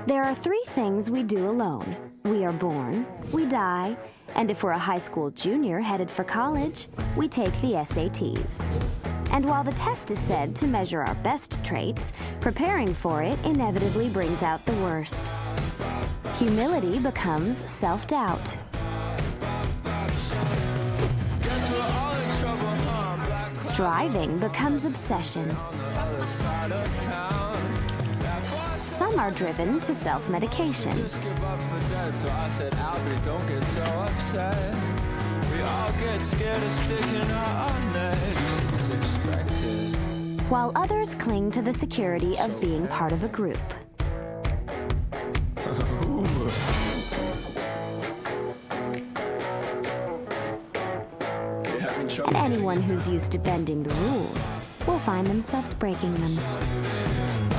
There are three things we do alone. We are born, we die, and if we're a high school junior headed for college, we take the SATs. And while the test is said to measure our best traits, preparing for it inevitably brings out the worst. Humility becomes self-doubt. Striving becomes obsession. Some are driven to self-medication. While others cling to the security of being part of a group. And anyone who's used to bending the rules will find themselves breaking them.